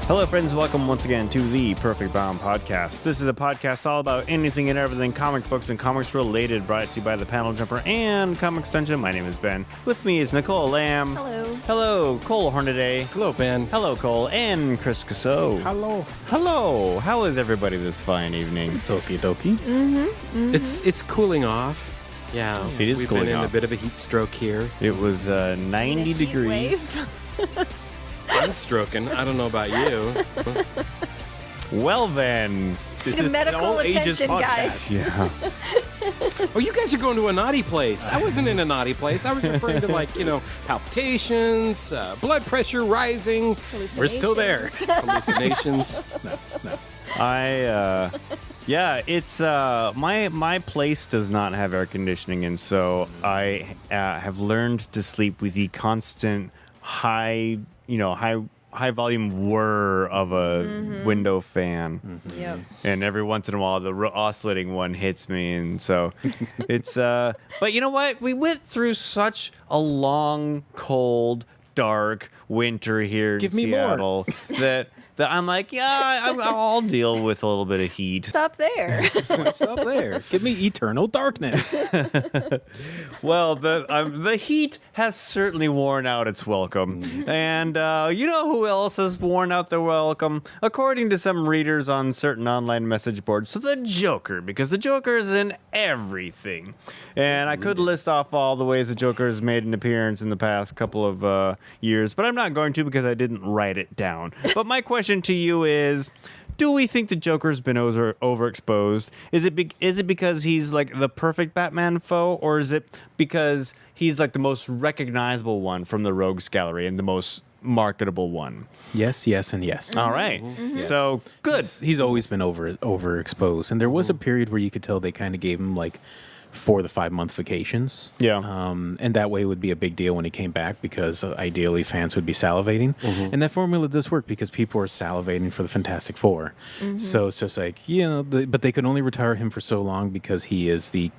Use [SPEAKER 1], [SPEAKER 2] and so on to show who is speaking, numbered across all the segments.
[SPEAKER 1] Hello, friends. Welcome once again to the Perfect Bound Podcast. This is a podcast all about anything and everything comic books and comics related, brought to you by the Panel Jumper and Comic Extension. My name is Ben. With me is Nicole Lamb.
[SPEAKER 2] Hello.
[SPEAKER 1] Hello, Cole Hornaday.
[SPEAKER 3] Hello, Ben.
[SPEAKER 1] Hello, Cole. And Chris Casso.
[SPEAKER 3] Hello.
[SPEAKER 1] Hello. How is everybody this fine evening?
[SPEAKER 3] It's okie dokie. It's cooling off. Yeah,
[SPEAKER 1] It is
[SPEAKER 3] we've
[SPEAKER 1] cooling
[SPEAKER 3] been in
[SPEAKER 1] off.
[SPEAKER 3] a bit of a heat stroke here.
[SPEAKER 1] It was 90 degrees.
[SPEAKER 3] I'm stroking. I don't know about you.
[SPEAKER 1] Well, then.
[SPEAKER 3] This
[SPEAKER 2] Get medical
[SPEAKER 3] all ages
[SPEAKER 2] attention,
[SPEAKER 3] podcast.
[SPEAKER 2] guys.
[SPEAKER 1] Yeah.
[SPEAKER 3] Oh, you guys are going to a naughty place. I wasn't in a naughty place. I was referring to, palpitations, blood pressure rising. We're still there. Hallucinations.
[SPEAKER 1] It's my place does not have air conditioning, and so I have learned to sleep with the constant high volume whir of a window fan.
[SPEAKER 2] Yep.
[SPEAKER 1] And every once in a while the oscillating one hits me, and so it's but you know what, we went through such a long, cold, dark winter here in Seattle that I'm like, I'll deal with a little bit of heat.
[SPEAKER 2] Stop there.
[SPEAKER 4] Stop there. Give me eternal darkness.
[SPEAKER 1] Well, the heat has certainly worn out its welcome. And you know who else has worn out their welcome? According to some readers on certain online message boards, so the Joker, because the Joker is in everything. And I could list off all the ways the Joker has made an appearance in the past couple of years, but I'm not going to because I didn't write it down. But my question to you is, do we think the Joker's been overexposed? Is it because he's like the perfect Batman foe, or is it because he's like the most recognizable one from the Rogues Gallery and the most marketable one?
[SPEAKER 4] Yes, and yes.
[SPEAKER 1] All right. So good.
[SPEAKER 4] He's always been overexposed, and there was a period where you could tell they kind of gave him like 4 to 5 month vacations.
[SPEAKER 1] Yeah.
[SPEAKER 4] And that way it would be a big deal when he came back, because ideally fans would be salivating. And that formula does work because people are salivating for the Fantastic Four. So it's just like, but they could only retire him for so long because he is the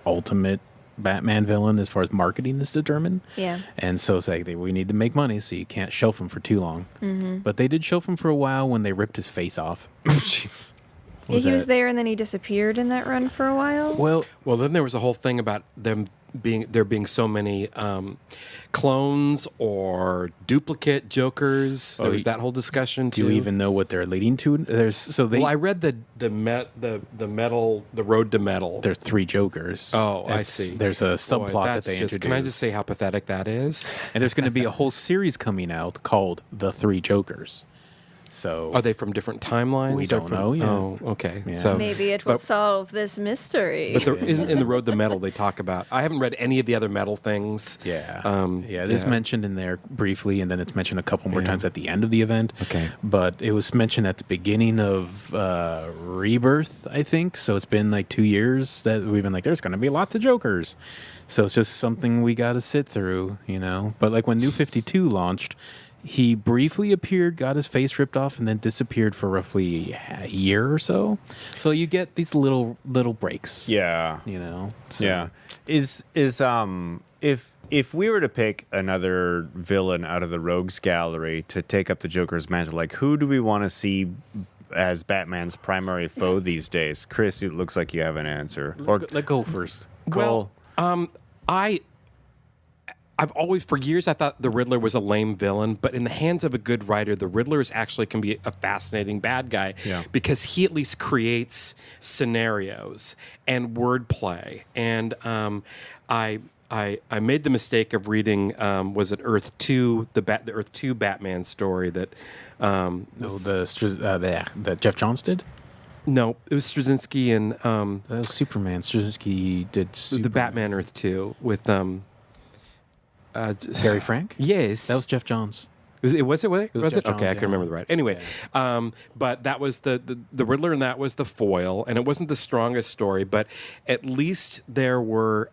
[SPEAKER 4] ultimate Batman villain as far as marketing is determined.
[SPEAKER 2] Yeah.
[SPEAKER 4] And so it's like, we need to make money, so you can't shelf him for too long. But they did shelf him for a while when they ripped his face off.
[SPEAKER 1] Jeez.
[SPEAKER 2] He was there and then he disappeared in that run for a while.
[SPEAKER 3] Well, then there was a whole thing about there being so many clones or duplicate Jokers. There was that whole discussion too.
[SPEAKER 4] Do you even know what they're leading to?
[SPEAKER 3] I read the Road to Metal.
[SPEAKER 4] There's 3 Jokers.
[SPEAKER 3] Oh, I see.
[SPEAKER 4] There's a subplot that they introduced.
[SPEAKER 3] Can I just say how pathetic that is?
[SPEAKER 4] And there's going to be a whole series coming out called The 3 Jokers. So
[SPEAKER 3] Are they from different timelines?
[SPEAKER 4] We don't know yet.
[SPEAKER 3] Oh, okay.
[SPEAKER 4] Yeah.
[SPEAKER 3] So
[SPEAKER 2] Maybe it will solve this mystery.
[SPEAKER 3] But there isn't in the Road to Metal they talk about. I haven't read any of the other metal things.
[SPEAKER 4] Yeah. It is mentioned in there briefly, and then it's mentioned a couple more times at the end of the event.
[SPEAKER 3] Okay.
[SPEAKER 4] But it was mentioned at the beginning of Rebirth, I think. So it's been like 2 years that we've been like, there's going to be lots of Jokers. So it's just something we got to sit through, But like when New 52 launched, he briefly appeared, got his face ripped off, and then disappeared for roughly a year or so. So you get these little breaks.
[SPEAKER 1] Yeah.
[SPEAKER 4] So.
[SPEAKER 1] Yeah. If we were to pick another villain out of the Rogues Gallery to take up the Joker's mantle, like who do we want to see as Batman's primary foe these days? Chris, it looks like you have an answer.
[SPEAKER 4] Let go first.
[SPEAKER 1] Cole.
[SPEAKER 3] Well, I've always, for years, I thought the Riddler was a lame villain, but in the hands of a good writer, the Riddler can be a fascinating bad guy because he at least creates scenarios and wordplay. And I made the mistake of reading, was it Earth 2, the Earth 2 Batman story that...
[SPEAKER 4] that Jeff Johns did?
[SPEAKER 3] No, it was Straczynski and...
[SPEAKER 4] That was Superman. Straczynski did Superman.
[SPEAKER 3] The Batman Earth 2 with...
[SPEAKER 4] Gary Frank?
[SPEAKER 3] Yes.
[SPEAKER 4] That was Jeff Johns.
[SPEAKER 3] Was it?
[SPEAKER 4] Was Jeff
[SPEAKER 3] Okay,
[SPEAKER 4] Johns,
[SPEAKER 3] I can remember the right. Anyway, but that was the Riddler, and that was the foil, and it wasn't the strongest story, but at least there were.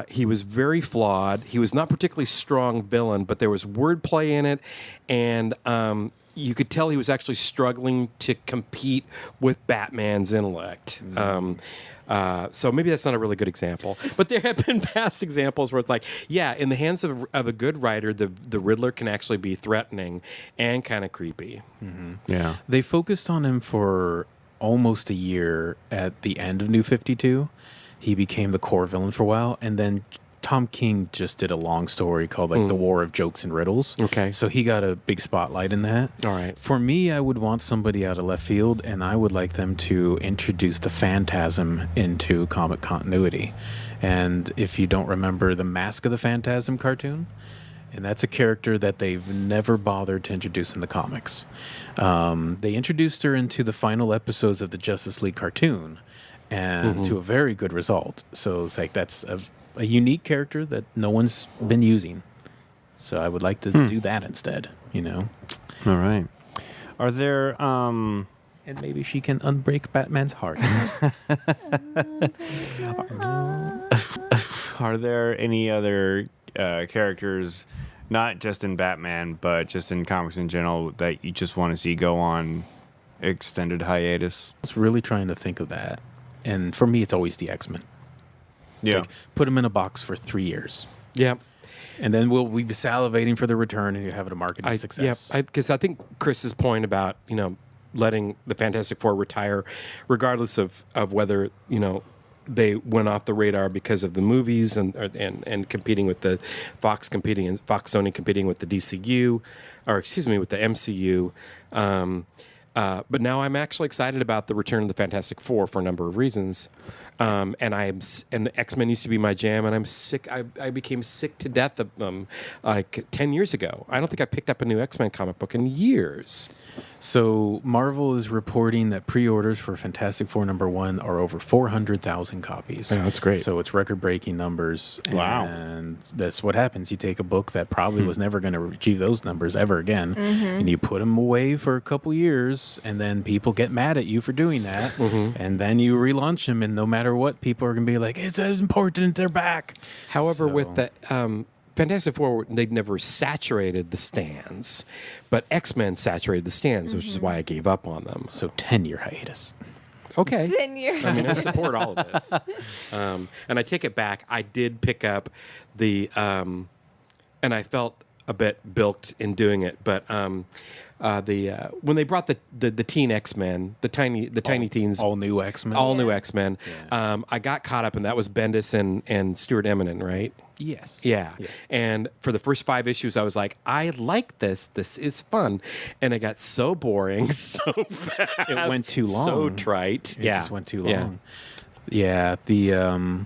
[SPEAKER 3] He was very flawed. He was not particularly strong villain, but there was wordplay in it, and you could tell he was actually struggling to compete with Batman's intellect. So maybe that's not a really good example. But there have been past examples where it's like, yeah, in the hands of a good writer, the Riddler can actually be threatening and kind of creepy.
[SPEAKER 1] Yeah.
[SPEAKER 4] They focused on him for almost a year at the end of New 52. He became the core villain for a while, and then Tom King just did a long story called like The War of Jokes and Riddles.
[SPEAKER 3] Okay.
[SPEAKER 4] So he got a big spotlight in that.
[SPEAKER 3] All right.
[SPEAKER 4] For me, I would want somebody out of left field, and I would like them to introduce the Phantasm into comic continuity. And if you don't remember the Mask of the Phantasm cartoon, and that's a character that they've never bothered to introduce in the comics. They introduced her into the final episodes of the Justice League cartoon, and to a very good result. So it's like that's a unique character that no one's been using. So I would like to do that instead, you know?
[SPEAKER 1] All right. Are there
[SPEAKER 4] And maybe she can unbreak Batman's heart.
[SPEAKER 1] are there any other characters, not just in Batman, but just in comics in general, that you just want to see go on extended hiatus?
[SPEAKER 4] I was really trying to think of that. And for me, it's always the X-Men.
[SPEAKER 1] Yeah.
[SPEAKER 4] Like, put them in a box for 3 years.
[SPEAKER 3] Yeah.
[SPEAKER 4] And then we'll be salivating for the return, and you have it a marketing success.
[SPEAKER 3] Yeah, because I think Chris's point about, letting the Fantastic Four retire, regardless of whether, they went off the radar because of the movies and competing with the Fox Sony competing with the DCU, or excuse me, with the MCU. But now I'm actually excited about the return of the Fantastic Four for a number of reasons. And the X-Men used to be my jam, and I'm sick. I became sick to death of them like 10 years ago. I don't think I picked up a new X-Men comic book in years.
[SPEAKER 4] So Marvel is reporting that pre-orders for Fantastic Four #1 are over 400,000 copies.
[SPEAKER 3] Yeah, that's great.
[SPEAKER 4] So it's record-breaking numbers.
[SPEAKER 1] Wow.
[SPEAKER 4] And that's what happens. You take a book that probably was never going to achieve those numbers ever again, and you put them away for a couple years, and then people get mad at you for doing that, and then you relaunch them, and no matter what, people are going to be like, it's important, they're back.
[SPEAKER 3] However, with
[SPEAKER 4] So-
[SPEAKER 3] the Fantastic Four, they never saturated the stands, but X-Men saturated the stands, which is why I gave up on them.
[SPEAKER 4] So 10-year hiatus.
[SPEAKER 3] Okay.
[SPEAKER 2] 10 years.
[SPEAKER 3] I mean, I support all of this. And I take it back. I did pick up the, and I felt a bit bilked in doing it, but when they brought the teen X-Men, the tiny teens,
[SPEAKER 4] All new X-Men.
[SPEAKER 3] all new X-Men, I got caught up, and that was Bendis and Stuart Eminem, right?
[SPEAKER 4] Yes.
[SPEAKER 3] Yeah. And for the first 5 issues, I was like, I like this. This is fun. And it got so boring so fast.
[SPEAKER 4] It went too long.
[SPEAKER 3] So trite.
[SPEAKER 4] It just went too long. Yeah, the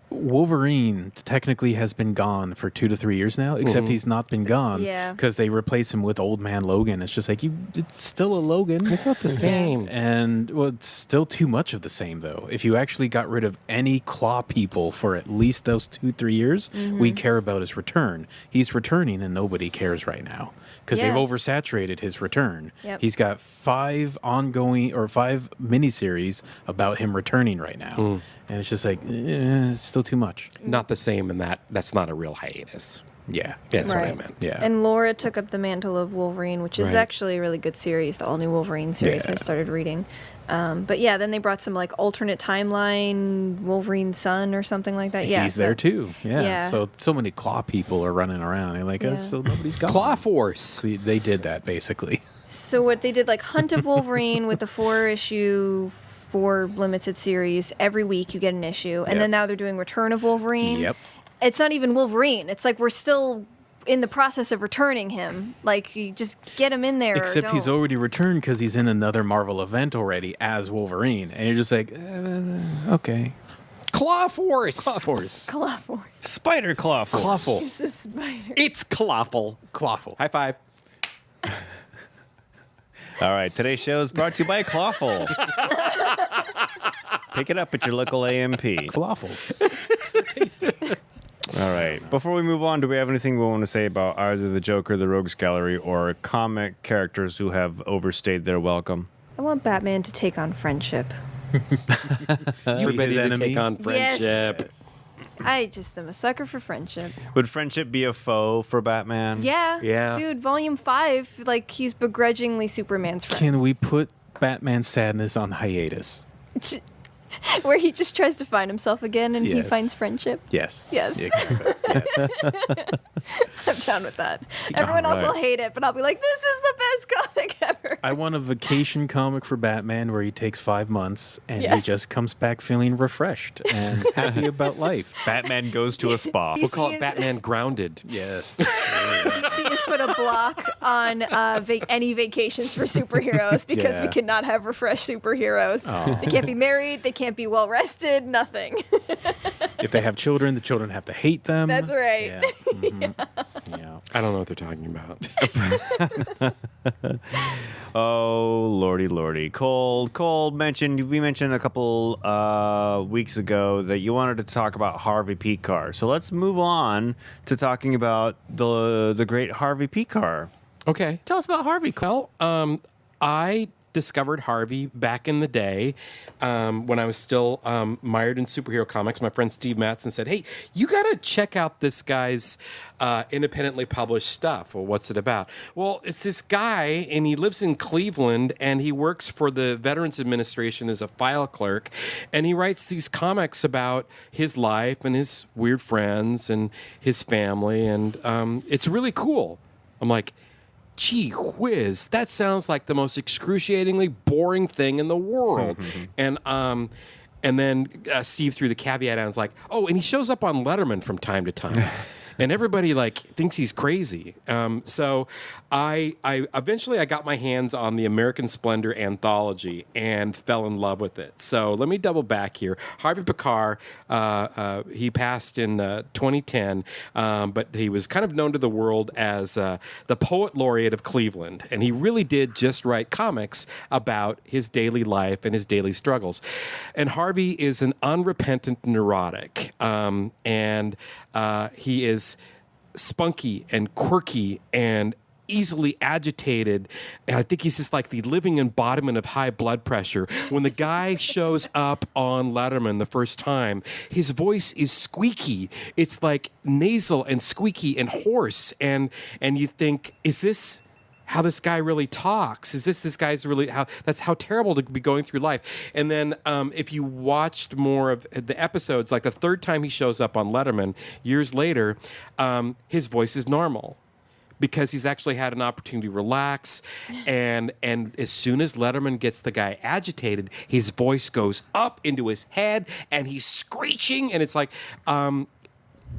[SPEAKER 4] Wolverine technically has been gone for 2 to 3 years now, except he's not been gone because they replace him with Old Man Logan. It's just like, it's still a Logan.
[SPEAKER 3] It's not the same.
[SPEAKER 4] And well, it's still too much of the same, though. If you actually got rid of any Claw people for at least those 2-3 years, we care about his return. He's returning, and nobody cares right now because they've oversaturated his return.
[SPEAKER 2] Yep.
[SPEAKER 4] He's got 5 ongoing or 5 miniseries about him returning right now. And it's just like, it's still too much.
[SPEAKER 3] Not the same in that's not a real hiatus.
[SPEAKER 4] Yeah.
[SPEAKER 3] That's what I
[SPEAKER 2] Right.
[SPEAKER 3] meant.
[SPEAKER 4] Yeah.
[SPEAKER 2] And Laura took up the mantle of Wolverine, which is
[SPEAKER 3] Right.
[SPEAKER 2] actually a really good series, the all-new Wolverine series I started reading. But yeah, then they brought some like alternate timeline Wolverine son or something like that. Yeah,
[SPEAKER 4] He's there too. Yeah.
[SPEAKER 2] Yeah.
[SPEAKER 4] So many Claw people are running around. They're like,
[SPEAKER 2] Yeah.
[SPEAKER 4] so nobody's gone.
[SPEAKER 3] Claw Force.
[SPEAKER 4] They did that basically.
[SPEAKER 2] So what they did, like Hunt of Wolverine with the 4-issue 4 limited series. Every week you get an issue. And
[SPEAKER 4] Yep.
[SPEAKER 2] then now they're doing Return of Wolverine.
[SPEAKER 4] Yep.
[SPEAKER 2] It's not even Wolverine. It's like we're still in the process of returning him. Like, you just get him in there.
[SPEAKER 4] Except
[SPEAKER 2] or
[SPEAKER 4] he's
[SPEAKER 2] don't.
[SPEAKER 4] already returned because he's in another Marvel event already as Wolverine. And you're just like, okay.
[SPEAKER 3] Claw Force.
[SPEAKER 4] Claw Force.
[SPEAKER 2] Clawful.
[SPEAKER 1] Spider Clawful.
[SPEAKER 4] Clawful.
[SPEAKER 2] He's a spider.
[SPEAKER 3] It's Clawful.
[SPEAKER 4] Clawful.
[SPEAKER 3] High five.
[SPEAKER 1] All right, today's show is brought to you by Clawful. Pick it up at your local AMP.
[SPEAKER 4] Clawfuls. Tasty.
[SPEAKER 1] All right. Before we move on, do we have anything we want to say about either the Joker, the Rogues Gallery, or comic characters who have overstayed their welcome?
[SPEAKER 2] I want Batman to take on friendship.
[SPEAKER 3] Everybody to
[SPEAKER 4] enemy?
[SPEAKER 3] take on friendship.
[SPEAKER 2] I just am a sucker for friendship.
[SPEAKER 1] Would friendship be a foe for Batman?
[SPEAKER 2] Yeah.
[SPEAKER 3] Yeah.
[SPEAKER 2] Dude, Volume 5, like, he's begrudgingly Superman's friend.
[SPEAKER 4] Can we put Batman's sadness on hiatus?
[SPEAKER 2] Where he just tries to find himself again and he
[SPEAKER 4] Yes.
[SPEAKER 2] finds friendship.
[SPEAKER 4] Yes.
[SPEAKER 2] Yes.
[SPEAKER 4] Exactly. Yes.
[SPEAKER 2] I'm down with that. Everyone else will hate it, but I'll be like, this is the best comic ever.
[SPEAKER 4] I want a vacation comic for Batman where he takes 5 months and he
[SPEAKER 2] Yes.
[SPEAKER 4] just comes back feeling refreshed and happy about life.
[SPEAKER 1] Batman goes to a spa.
[SPEAKER 3] We'll call
[SPEAKER 2] He
[SPEAKER 3] it
[SPEAKER 2] is-
[SPEAKER 3] Batman Grounded.
[SPEAKER 4] Yes.
[SPEAKER 2] So you just put a block on any vacations for superheroes because we
[SPEAKER 4] Yeah.
[SPEAKER 2] cannot have refreshed superheroes.
[SPEAKER 4] Oh.
[SPEAKER 2] They can't be married. They can't be well rested. Nothing.
[SPEAKER 4] If they have children, the children have to hate them.
[SPEAKER 2] That's right.
[SPEAKER 4] Yeah. Mhm. Yeah.
[SPEAKER 3] I don't know what they're talking about.
[SPEAKER 1] Oh, lordy. Cole mentioned, we mentioned a couple weeks ago that you wanted to talk about Harvey Pekar. So let's move on to talking about the great Harvey Pekar.
[SPEAKER 3] Okay.
[SPEAKER 1] Tell us about Harvey, Cole.
[SPEAKER 3] Well, I discovered Harvey back in the day when I was still mired in superhero comics. My friend Steve Mattson said, hey, you got to check out this guy's independently published stuff. Well, what's it about? Well, it's this guy, and he lives in Cleveland, and he works for the Veterans Administration as a file clerk, and he writes these comics about his life and his weird friends and his family, and it's really cool. I'm like, gee whiz, that sounds like the most excruciatingly boring thing in the world. And then Steve threw the caveat out and was like, oh, and he shows up on Letterman from time to time. And everybody like thinks he's crazy. So I eventually got my hands on the American Splendor anthology and fell in love with it. So let me double back here. Harvey Pekar, he passed in 2010, but he was kind of known to the world as the poet laureate of Cleveland. And he really did just write comics about his daily life and his daily struggles. And Harvey is an unrepentant neurotic. And he is spunky and quirky and easily agitated. And I think he's just like the living embodiment of high blood pressure. When the guy shows up on Letterman the first time, his voice is squeaky. It's like nasal and squeaky and hoarse. And you think, is this how this guy really talks? Is this guy's really that's how terrible to be going through life? And then if you watched more of the episodes, like the third time he shows up on Letterman years later, his voice is normal because he's actually had an opportunity to relax. And as soon as Letterman gets the guy agitated, his voice goes up into his head and he's screeching. And it's like,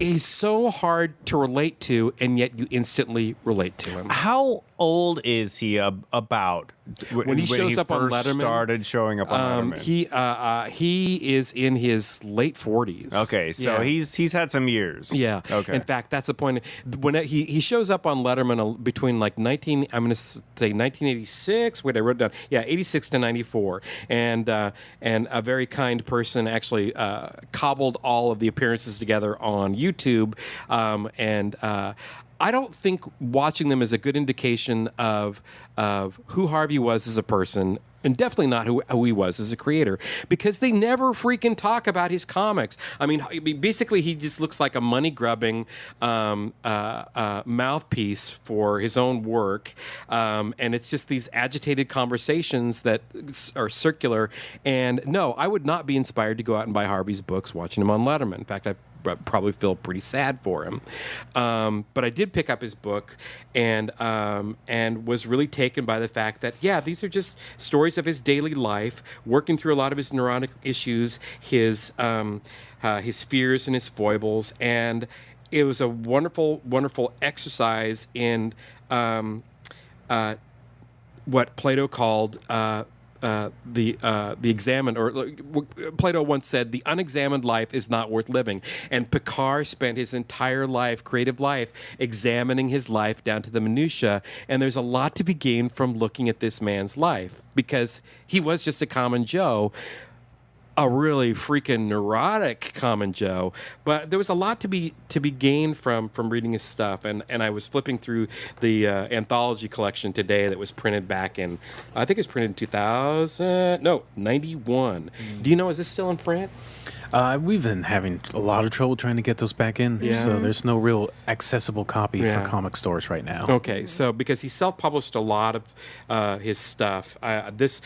[SPEAKER 3] he's so hard to relate to, and yet you instantly relate to him.
[SPEAKER 1] How old is he about
[SPEAKER 3] When he shows up on
[SPEAKER 1] first
[SPEAKER 3] Letterman,
[SPEAKER 1] started showing up on Letterman?
[SPEAKER 3] He is in his late 40s.
[SPEAKER 1] Okay, so
[SPEAKER 3] Yeah.
[SPEAKER 1] he's had some years.
[SPEAKER 3] Yeah.
[SPEAKER 1] Okay.
[SPEAKER 3] In fact, that's the point. When he shows up on Letterman between like I'm going to say 1986. Wait, I wrote it down. Yeah, 86 to 94, and a very kind person actually cobbled all of the appearances together on YouTube, and I don't think watching them is a good indication of who Harvey was as a person, and definitely not who he was as a creator, because they never freaking talk about his comics. I mean, basically, he just looks like a money-grubbing mouthpiece for his own work, and it's just these agitated conversations that are circular. And no, I would not be inspired to go out and buy Harvey's books watching him on Letterman. In fact, I probably feel pretty sad for him. But I did pick up his book and was really taken by the fact that, yeah, these are just stories of his daily life, working through a lot of his neurotic issues, his fears and his foibles. And it was a wonderful, wonderful exercise in what Plato called the examined, or Plato once said, the unexamined life is not worth living. And Pekar spent his entire life, creative life, examining his life down to the minutia. And there's a lot to be gained from looking at this man's life, because he was just a common Joe, a really freaking neurotic common Joe, but there was a lot to be gained from reading his stuff. And I was flipping through the anthology collection today that was printed back in, I think it was printed in 91. Do you know, is this still in print?
[SPEAKER 4] We've been having a lot of trouble trying to get those back in.
[SPEAKER 3] Yeah.
[SPEAKER 4] So there's no real accessible copy
[SPEAKER 3] Yeah.
[SPEAKER 4] for comic stores right now.
[SPEAKER 3] Okay, so because he self-published a lot of his stuff, this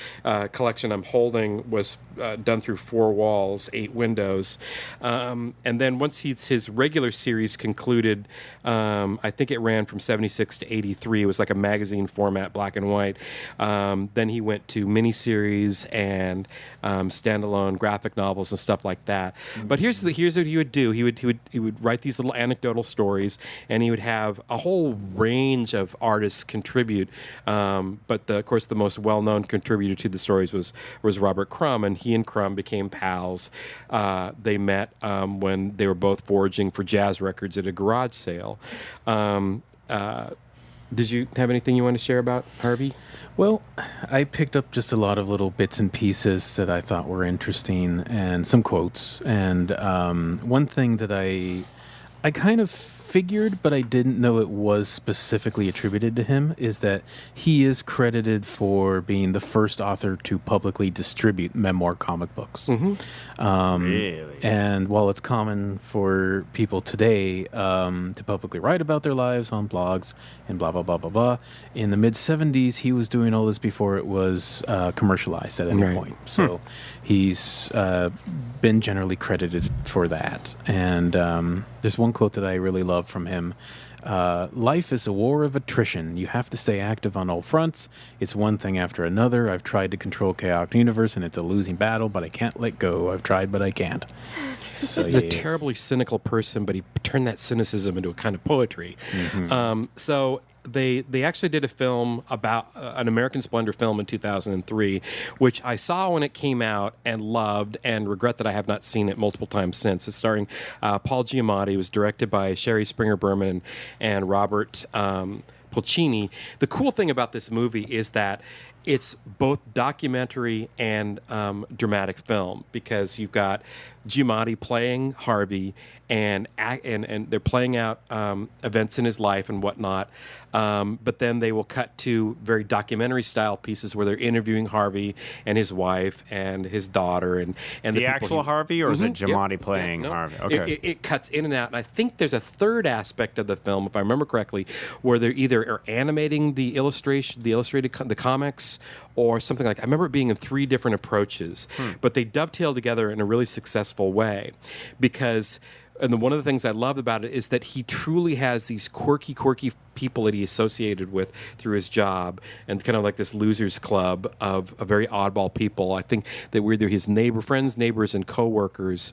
[SPEAKER 3] collection I'm holding was done through 4 walls, 8 windows, and then once his regular series concluded, I think it ran from 76 to 83. It was like a magazine format, black and white. Then he went to miniseries and standalone graphic novels and stuff like that. But here's what he would do. He would write these little anecdotal stories, and he would have a whole range of artists contribute. But of course, the most well-known contributor to the stories was Robert Crumb, and he and Crumb became pals. They met when they were both foraging for jazz records at a garage sale. Did you have anything you want to share about Harvey?
[SPEAKER 4] Well, I picked up just a lot of little bits and pieces that I thought were interesting and some quotes. And one thing that I kind of figured, but I didn't know it was specifically attributed to him, is that he is credited for being the first author to publicly distribute memoir comic books.
[SPEAKER 1] Really?
[SPEAKER 4] And while it's common for people today to publicly write about their lives on blogs and blah, blah, blah, blah, blah, in the mid-'70s, he was doing all this before it was commercialized at any point. So he's been generally credited for that. And there's one quote that I really love from him. Life is a war of attrition. You have to stay active on all fronts. It's one thing after another. I've tried to control chaotic universe, and it's a losing battle, but I can't let go. I've tried, but I can't. So,
[SPEAKER 3] He's a terribly cynical person, but he turned that cynicism into a kind of poetry. So they actually did a film about an American Splendor film in 2003, which I saw when it came out and loved, and regret that I have not seen it multiple times since. It's starring Paul Giamatti. It was directed by Sherry Springer Berman and Robert Pulcini. The cool thing about this movie is that it's both documentary and dramatic film, because you've got Giamatti playing Harvey, and they're playing out events in his life and whatnot. But then they will cut to very documentary style pieces where they're interviewing Harvey and his wife and his daughter and
[SPEAKER 1] The actual Harvey, or is it Giamatti playing
[SPEAKER 3] no.
[SPEAKER 1] Harvey? Okay.
[SPEAKER 3] It cuts in and out, and I think there's a third aspect of the film, if I remember correctly, where they're either animating the the comics, or something like. I remember it being in 3 different approaches, but they dovetail together in a really successful way, because. And one of the things I loved about it is that he truly has these quirky people that he associated with through his job, and kind of like this losers club of very oddball people. I think that we're either his friends, neighbors, and coworkers,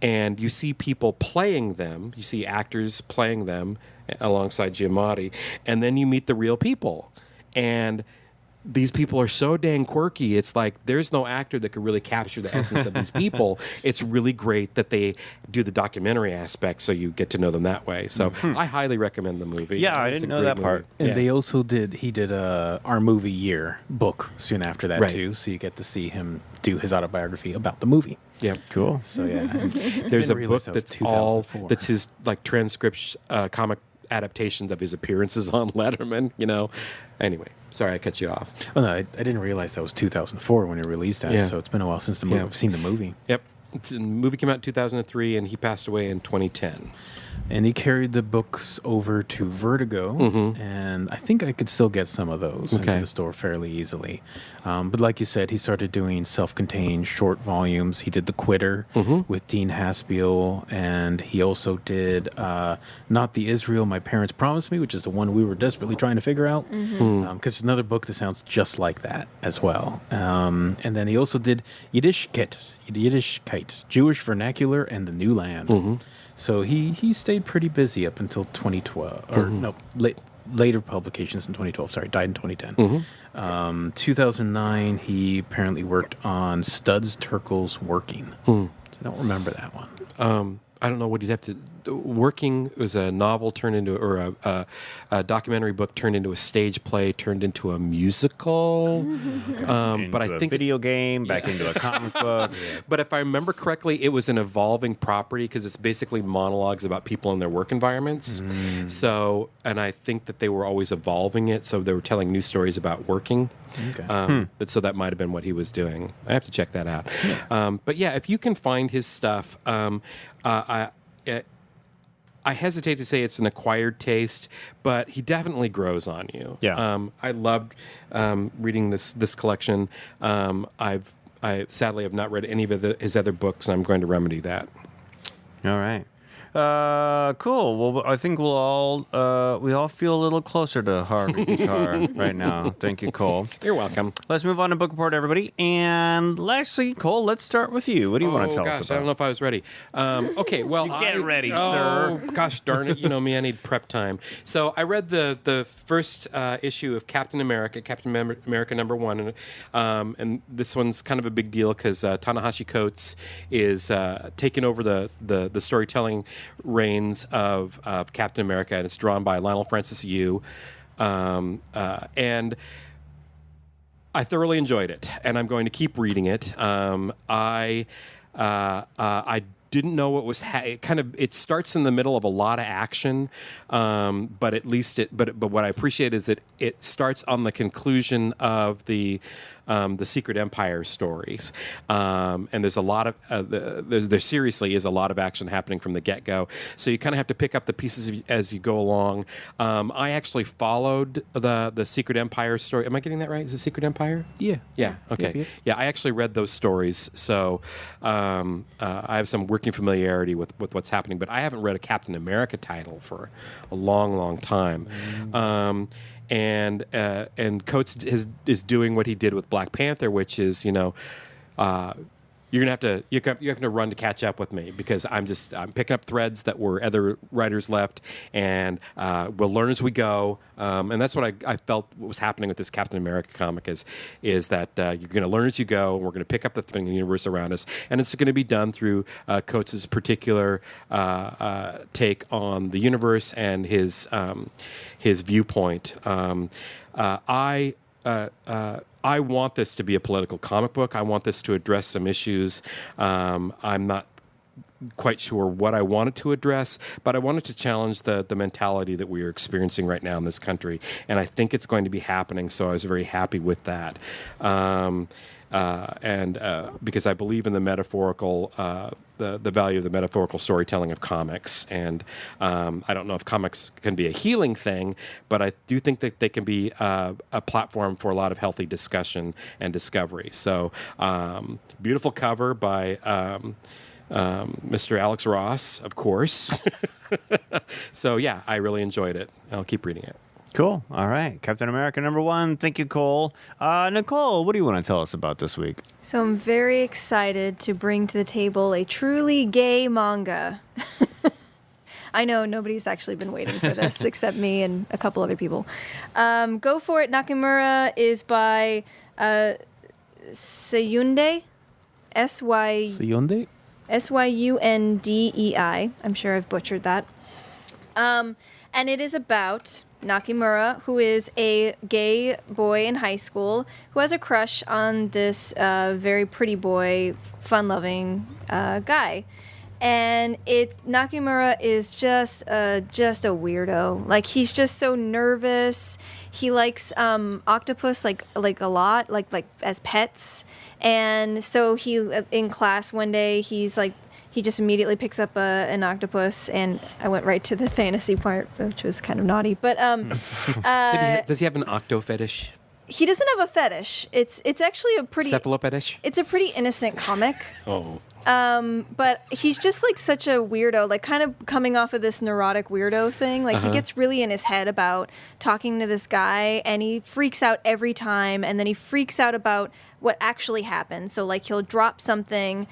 [SPEAKER 3] and you see people playing them. You see actors playing them alongside Giamatti, and then you meet the real people, and these people are so dang quirky. It's like there's no actor that could really capture the essence of these people. It's really great that they do the documentary aspect, so you get to know them that way. So I highly recommend the movie.
[SPEAKER 1] Yeah, I
[SPEAKER 3] It's
[SPEAKER 1] didn't
[SPEAKER 3] a
[SPEAKER 1] know
[SPEAKER 3] great
[SPEAKER 1] that
[SPEAKER 3] movie.
[SPEAKER 1] part.
[SPEAKER 4] And
[SPEAKER 3] Yeah.
[SPEAKER 4] they also did Our Movie Year book soon after that,
[SPEAKER 3] Right.
[SPEAKER 4] too. So you get to see him do his autobiography about the movie.
[SPEAKER 3] Yeah.
[SPEAKER 1] Cool.
[SPEAKER 4] So, yeah.
[SPEAKER 3] There's a
[SPEAKER 4] Didn't
[SPEAKER 3] book
[SPEAKER 4] realize that was
[SPEAKER 3] that's
[SPEAKER 4] 2004.
[SPEAKER 3] that's his like transcripts, comic adaptations of his appearances on Letterman. Anyway, sorry I cut you off.
[SPEAKER 4] Oh, no, I didn't realize that was 2004 when he released that.
[SPEAKER 3] Yeah.
[SPEAKER 4] So it's been a while since the movie.
[SPEAKER 3] Yeah.
[SPEAKER 4] I've seen the movie.
[SPEAKER 3] Yep. The movie came out in 2003, and he passed away in 2010.
[SPEAKER 4] And he carried the books over to Vertigo, and I think I could still get some of those into
[SPEAKER 3] Okay.
[SPEAKER 4] the store fairly easily. But like you said, he started doing self-contained short volumes. He did The Quitter with Dean Haspiel, and he also did Not the Israel My Parents Promised Me, which is the one we were desperately trying to figure out, because it's another book that sounds just like that as well. And then he also did Yiddishkeit, Jewish Vernacular and the New Land. So he stayed pretty busy up until 2012, or no, later publications in 2012. Sorry, died in 2010. 2009, he apparently worked on Studs Terkel's Working. So I don't remember that one.
[SPEAKER 3] I don't know what he'd have to. working. It was a novel turned into, or a documentary book turned into a stage play, turned into a musical. But I think
[SPEAKER 1] video game, back into a comic book.
[SPEAKER 3] But if I remember correctly, it was an evolving property because it's basically monologues about people in their work environments. So, and I think that they were always evolving it, so they were telling new stories about working.
[SPEAKER 4] Okay.
[SPEAKER 3] So that might have been what he was doing. I have to check that out. But yeah, if you can find his stuff, I hesitate to say it's an acquired taste, but he definitely grows on you.
[SPEAKER 1] Yeah.
[SPEAKER 3] I loved reading this collection. I sadly have not read any of his other books, and I'm going to remedy that.
[SPEAKER 1] All right. Cool. Well, I think we all feel a little closer to Harvey Pekar right now. Thank you, Cole.
[SPEAKER 3] You're welcome.
[SPEAKER 1] Let's move on to book report, everybody. And actually, Cole, let's start with you. What do you want to tell us about?
[SPEAKER 3] I don't know if I was ready. Okay, well,
[SPEAKER 1] Get ready, sir.
[SPEAKER 3] Gosh darn it! You know me, I need prep time. So I read the first issue of Captain America #1, and this one's kind of a big deal because Ta-Nehisi Coates is taking over the storytelling reins of Captain America, and it's drawn by Lionel Francis Yu, and I thoroughly enjoyed it, and I'm going to keep reading it. I didn't know what was it starts in the middle of a lot of action, but at least but what I appreciate is that it starts on the conclusion of the Secret Empire stories, and there's a lot of there seriously is a lot of action happening from the get-go. So you kind of have to pick up the pieces as you go along. I actually followed the Secret Empire story. Am I getting that right? Is it Secret Empire?
[SPEAKER 4] Yeah.
[SPEAKER 3] Yeah. Okay.
[SPEAKER 4] Yep.
[SPEAKER 3] Yeah, I actually read those stories, so I have some working familiarity with what's happening. But I haven't read a Captain America title for a long, long time. And Coates is doing what he did with Black Panther, which is, you're gonna have to run to catch up with me because I'm picking up threads that were other writers left, and we'll learn as we go. And that's what I felt was happening with this Captain America comic is that you're going to learn as you go. And we're going to pick up the thing in the universe around us, and it's going to be done through Coates' particular take on the universe and his viewpoint. I want this to be a political comic book. I want this to address some issues. I'm not quite sure what I wanted to address, but I wanted to challenge the mentality that we are experiencing right now in this country, and I think it's going to be happening, so I was very happy with that. Because I believe in the metaphorical, the value of the metaphorical storytelling of comics, and I don't know if comics can be a healing thing, but I do think that they can be a platform for a lot of healthy discussion and discovery. So, beautiful cover by Mr. Alex Ross, of course. So yeah, I really enjoyed it. I'll keep reading it.
[SPEAKER 1] Cool. All right. Captain America #1. Thank you, Cole. Nicole, what do you want to tell us about this week?
[SPEAKER 2] So I'm very excited to bring to the table a truly gay manga. I know nobody's actually been waiting for this except me and a couple other people. Go for it. Nakamura is by Syundei.
[SPEAKER 4] Syundei?
[SPEAKER 2] Syundei. I'm sure I've butchered that. And it is about Nakamura, who is a gay boy in high school who has a crush on this very pretty boy, fun-loving guy. And Nakamura is just a weirdo. Like, he's just so nervous. He likes octopus like a lot, like as pets. And so he in class one day he just immediately picks up an octopus, and I went right to the fantasy part, which was kind of naughty. But
[SPEAKER 3] does he have an octo fetish?
[SPEAKER 2] He doesn't have a fetish. It's actually a pretty
[SPEAKER 3] cephalopetish.
[SPEAKER 2] It's a pretty innocent comic.
[SPEAKER 3] Oh.
[SPEAKER 2] But he's just like such a weirdo, like kind of coming off of this neurotic weirdo thing. Like he gets really in his head about talking to this guy, and he freaks out every time, and then he freaks out about what actually happened. So like he'll drop something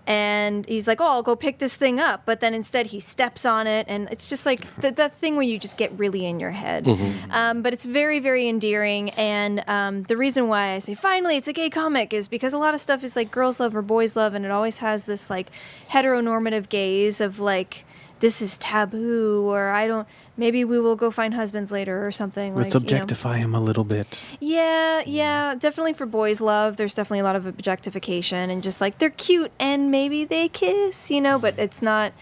[SPEAKER 2] and he's like, oh, I'll go pick this thing up. But then instead he steps on it. And it's just like the thing where you just get really in your head. Mm-hmm. But it's very, very endearing. And the reason why I say finally it's a gay comic is because a lot of stuff is like girls love or boys love. And it always has this like heteronormative gaze of like this is taboo, or maybe we will go find husbands later or something.
[SPEAKER 4] Let's objectify him a little bit.
[SPEAKER 2] Yeah, definitely for boys' love. There's definitely a lot of objectification and just like they're cute and maybe they kiss, but it's not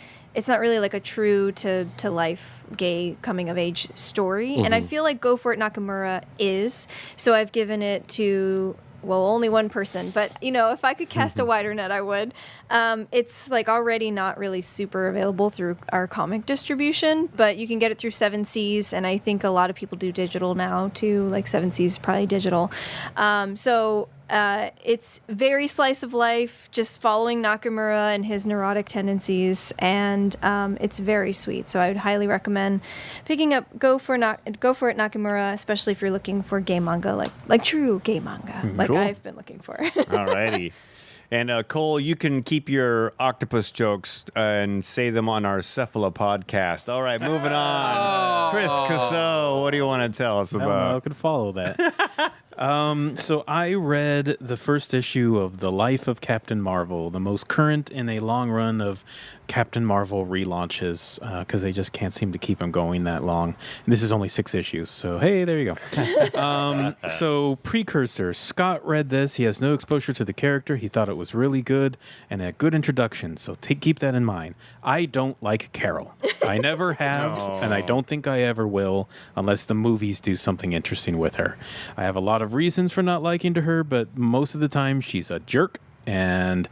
[SPEAKER 2] really like a true to life gay coming of age story. And I feel like Go For It Nakamura is. So I've given it to only one person, but if I could cast a wider net, I would. It's like already not really super available through our comic distribution, but you can get it through 7 Seas, and I think a lot of people do digital now too. Like 7 Seas is probably digital. It's very slice of life, just following Nakamura and his neurotic tendencies, and it's very sweet. So I would highly recommend picking up Go For It Nakamura, especially if you're looking for gay manga, like true gay manga, like
[SPEAKER 1] Cool.
[SPEAKER 2] I've been looking for.
[SPEAKER 1] Alrighty. And Cole, you can keep your octopus jokes and say them on our Cephala podcast. All right, moving on. Chris Casso, what do you want to tell us
[SPEAKER 4] I don't know, I
[SPEAKER 1] about?
[SPEAKER 4] could follow that. So I read the first issue of The Life of Captain Marvel, the most current in a long run of Captain Marvel relaunches, because they just can't seem to keep them going that long. And this is only 6 issues, so hey, there you go. So precursor, Scott read this. He has no exposure to the character. He thought it was really good and a good introduction, so keep that in mind. I don't like Carol. I never have, and I don't think I ever will, unless the movies do something interesting with her. I have a lot of reasons for not liking her, but most of the time she's a jerk. And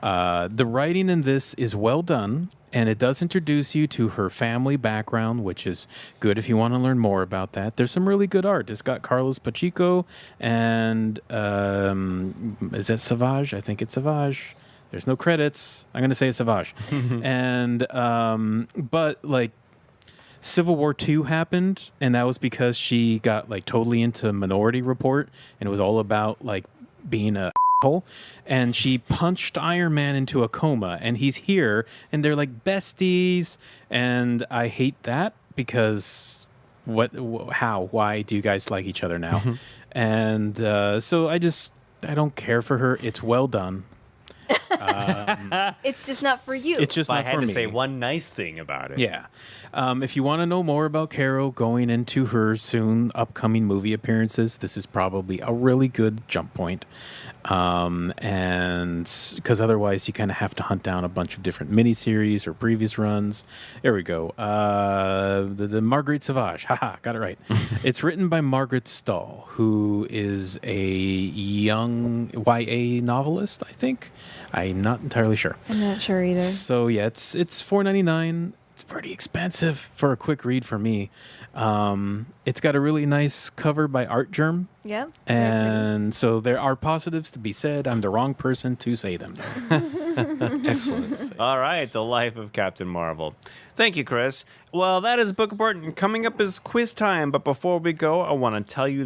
[SPEAKER 4] the writing in this is well done, and it does introduce you to her family background, which is good if you want to learn more about that. There's some really good art. It's got Carlos Pacheco and is that Savage? I think it's Savage. There's no credits. I'm going to say it's Savage. And but like Civil War II happened, and that was because she got like totally into Minority Report, and it was all about like being a hole, and she punched Iron Man into a coma, and he's here, and they're like besties, and I hate that because why do you guys like each other now? And so I don't care for her. It's well done.
[SPEAKER 2] It's just not for you.
[SPEAKER 4] It's just
[SPEAKER 1] If I
[SPEAKER 4] not
[SPEAKER 1] had
[SPEAKER 4] for
[SPEAKER 1] to
[SPEAKER 4] me.
[SPEAKER 1] say one nice thing about it.
[SPEAKER 4] Yeah. If you want to know more about Carol going into her soon upcoming movie appearances, this is probably a really good jump point. And because otherwise you kind of have to hunt down a bunch of different miniseries or previous runs. There we go. The Marguerite Sauvage. Haha, got it right. It's written by Margaret Stahl, who is a young YA novelist, I think. I'm not entirely sure.
[SPEAKER 2] I'm not sure either.
[SPEAKER 4] So yeah, it's $4.99. It's pretty expensive for a quick read for me. It's got a really nice cover by Art Germ.
[SPEAKER 2] Yeah.
[SPEAKER 4] And so there are positives to be said. I'm the wrong person to say them, though.
[SPEAKER 3] Excellent.
[SPEAKER 1] All right, The Life of Captain Marvel. Thank you, Chris. Well, that is Book Report, and coming up is quiz time. But before we go, I want to tell you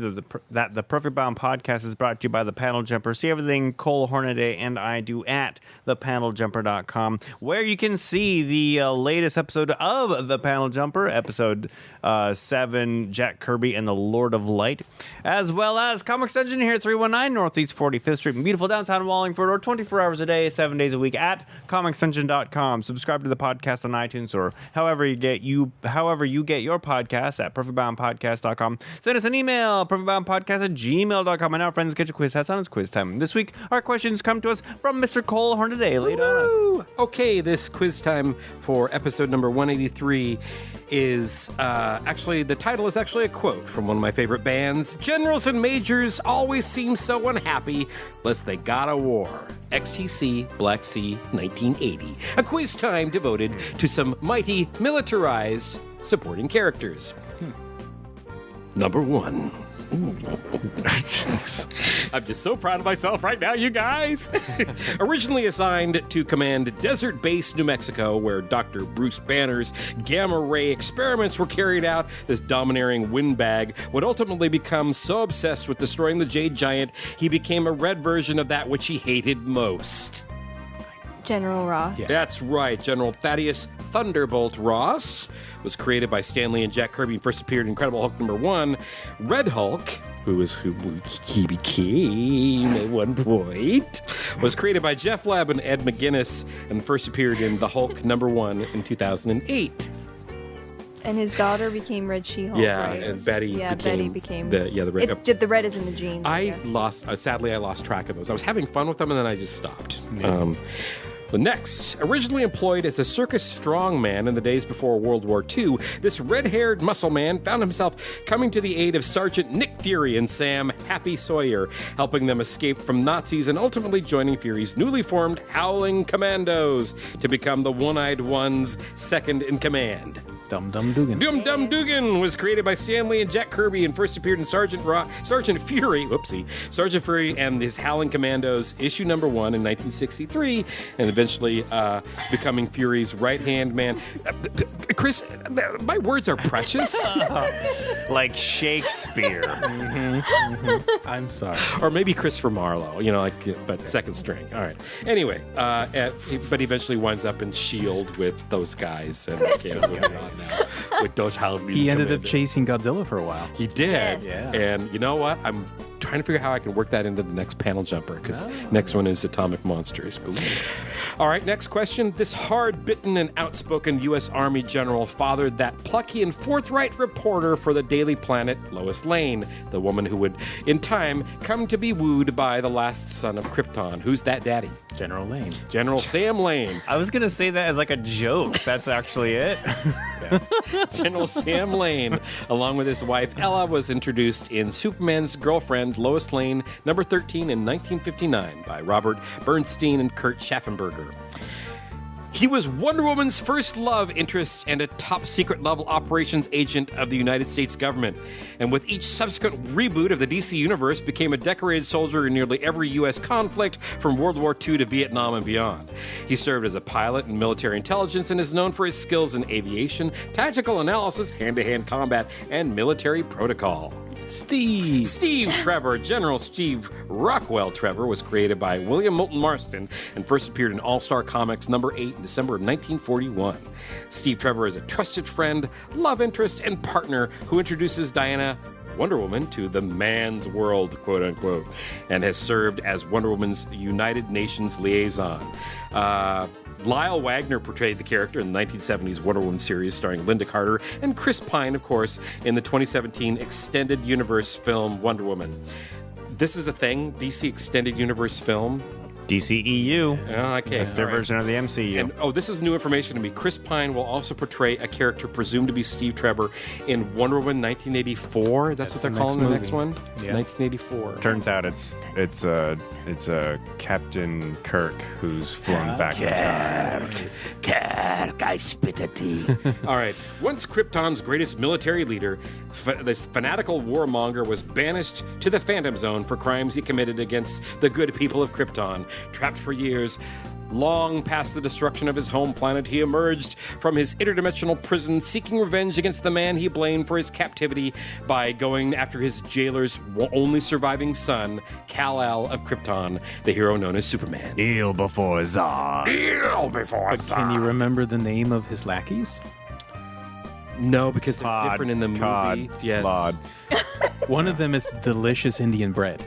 [SPEAKER 1] that the Perfect Bound podcast is brought to you by The Panel Jumper. See everything Cole Hornaday and I do at thepaneljumper.com, where you can see the latest episode of The Panel Jumper, episode 7, Jack Kirby and the Lord of Light, as well as Comics Dungeon here at 319 Northeast 45th Street in beautiful downtown Wallingford, or 24 hours a day, 7 days a week at comicsdungeon.com. Subscribe to the podcast on iTunes or however you get your podcasts at perfectboundpodcast.com. Send us an email, perfectboundpodcast@gmail.com. And now, friends, get your quiz hats on. It's quiz time. This week, our questions come to us from Mr. Cole Hornaday. Lay it on us.
[SPEAKER 3] Okay, this quiz time for episode number 183 is actually, the title is actually a quote from one of my favorite bands. Generals and majors always seem so unhappy lest they got a war. XTC Black Sea 1980. A quiz time devoted to some mighty militarized supporting characters. Number 1. I'm just so proud of myself right now, you guys. Originally assigned to command Desert Base, New Mexico, where Dr. Bruce Banner's gamma ray experiments were carried out, this domineering windbag would ultimately become so obsessed with destroying the Jade Giant, he became a red version of that which he hated most.
[SPEAKER 2] General Ross.
[SPEAKER 3] Yeah. That's right. General Thaddeus Thunderbolt Ross was created by Stan Lee and Jack Kirby and first appeared in Incredible Hulk #1. Red Hulk who he became at one point, was created by Jeff Webb and Ed McGuinness and first appeared in The Hulk #1 in 2008.
[SPEAKER 2] And his daughter became Red She-Hulk.
[SPEAKER 3] Yeah,
[SPEAKER 2] right?
[SPEAKER 3] and Betty became the red.
[SPEAKER 2] The red is in the genes.
[SPEAKER 3] Sadly, I lost track of those. I was having fun with them, and then I just stopped. Yeah. The next, originally employed as a circus strongman in the days before World War II, this red-haired muscle man found himself coming to the aid of Sergeant Nick Fury and Sam Happy Sawyer, helping them escape from Nazis and ultimately joining Fury's newly formed Howling Commandos to become the One-Eyed One's second in command.
[SPEAKER 4] Dum Dum Dugan.
[SPEAKER 3] Dum Dum Dugan was created by Stan Lee and Jack Kirby and first appeared in Sergeant Fury and his Howling Commandos, issue #1 in 1963, and eventually becoming Fury's right-hand man. Chris, my words are precious.
[SPEAKER 1] Like Shakespeare.
[SPEAKER 4] I'm sorry.
[SPEAKER 3] Or maybe Christopher Marlowe, but second string. All right. Anyway, but he eventually winds up in S.H.I.E.L.D. with those guys. And with those Howling
[SPEAKER 4] He ended up chasing Godzilla for a while.
[SPEAKER 3] He did.
[SPEAKER 2] Yes.
[SPEAKER 4] Yeah.
[SPEAKER 3] And you know what? I'm trying to figure out how I can work that into the next panel jumper, because next one is Atomic Monsters. Ooh. All right, next question. This hard-bitten and outspoken U.S. Army general fathered that plucky and forthright reporter for the Daily Planet, Lois Lane, the woman who would, in time, come to be wooed by the last son of Krypton. Who's that daddy?
[SPEAKER 4] General Lane.
[SPEAKER 3] General Sam Lane.
[SPEAKER 1] I was going to say that as like a joke. That's actually it.
[SPEAKER 3] General Sam Lane, along with his wife Ella, was introduced in Superman's Girlfriend, Lois Lane, number 13 in 1959 by Robert Bernstein and Kurt Schaffenberger. He was Wonder Woman's first love interest and a top secret level operations agent of the United States government. And with each subsequent reboot of the DC universe, became a decorated soldier in nearly every U.S. conflict from World War II to Vietnam and beyond. He served as a pilot in military intelligence and is known for his skills in aviation, tactical analysis, hand-to-hand combat, and military protocol. Steve Trevor. General Steve Rockwell Trevor was created by William Moulton Marston and first appeared in All-Star Comics #8 in December of 1941. Steve Trevor is a trusted friend, love interest, and partner who introduces Diana Wonder Woman to the man's world, quote unquote, and has served as Wonder Woman's United Nations liaison. Lyle Wagner portrayed the character in the 1970s Wonder Woman series starring Linda Carter and Chris Pine, of course, in the 2017 Extended Universe film Wonder Woman. This is a thing, DC Extended Universe film.
[SPEAKER 1] DCEU.
[SPEAKER 3] Oh, okay.
[SPEAKER 1] That's their version of the MCU.
[SPEAKER 3] And, this is new information to me. Chris Pine will also portray a character presumed to be Steve Trevor in Wonder Woman 1984. That's what they're calling the next one?
[SPEAKER 4] Yeah.
[SPEAKER 3] 1984.
[SPEAKER 1] Turns out it's Captain Kirk who's flown back in time.
[SPEAKER 3] Kirk, I spit at thee. All right. Once Krypton's greatest military leader, this fanatical warmonger was banished to the Phantom Zone for crimes he committed against the good people of Krypton. Trapped for years, long past the destruction of his home planet, he emerged from his interdimensional prison seeking revenge against the man he blamed for his captivity by going after his jailer's only surviving son, Kal-El of Krypton, the hero known as Superman.
[SPEAKER 1] Kneel before Zod.
[SPEAKER 3] Kneel before
[SPEAKER 4] But can you remember the name of his lackeys?
[SPEAKER 3] No, because they're different in the movie. Yes.
[SPEAKER 1] Lod.
[SPEAKER 4] One of them is delicious Indian bread.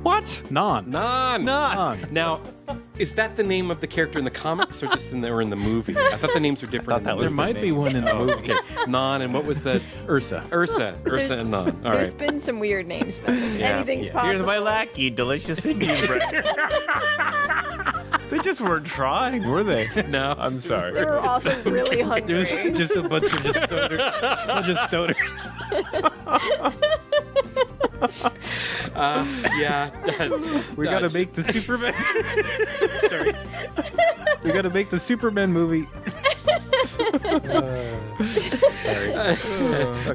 [SPEAKER 1] What?
[SPEAKER 4] Naan.
[SPEAKER 3] Naan. Now, is that the name of the character in the comics or just in the movie? I thought the names were different.
[SPEAKER 1] that
[SPEAKER 3] in the
[SPEAKER 1] was
[SPEAKER 4] There
[SPEAKER 3] movie.
[SPEAKER 4] might be one in the movie.
[SPEAKER 3] Okay, Naan, and what was the
[SPEAKER 4] Ursa.
[SPEAKER 3] Ursa and Naan. All
[SPEAKER 2] There's
[SPEAKER 3] right.
[SPEAKER 2] been some weird names, but anything's possible.
[SPEAKER 1] Here's my lackey, delicious Indian bread. They just weren't trying, were they?
[SPEAKER 3] No,
[SPEAKER 1] I'm sorry.
[SPEAKER 2] They were also really hungry.
[SPEAKER 4] There's just a bunch of stoners.
[SPEAKER 3] yeah.
[SPEAKER 4] We gotta make the Superman. Sorry. We gotta make the Superman movie.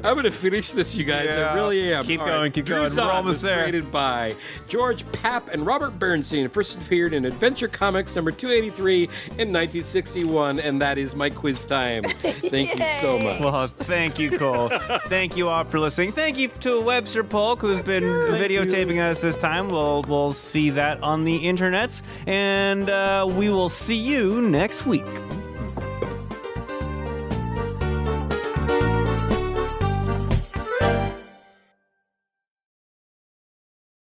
[SPEAKER 3] I'm gonna finish this, you guys. I really am.
[SPEAKER 1] Keep
[SPEAKER 3] All
[SPEAKER 1] going,
[SPEAKER 3] right.
[SPEAKER 1] keep going.
[SPEAKER 3] Drew
[SPEAKER 1] We're
[SPEAKER 3] Zod
[SPEAKER 1] almost
[SPEAKER 3] was
[SPEAKER 1] there.
[SPEAKER 3] Created by George Papp and Robert Bernstein. First appeared in Adventure Comics number 283 in 1961, and that is my quiz time. Thank you so much.
[SPEAKER 1] Well, thank you, Cole. Thank you all for listening. Thank you to Webster Polk, who's been videotaping us this time. We'll see that on the internets, and we will see you next week.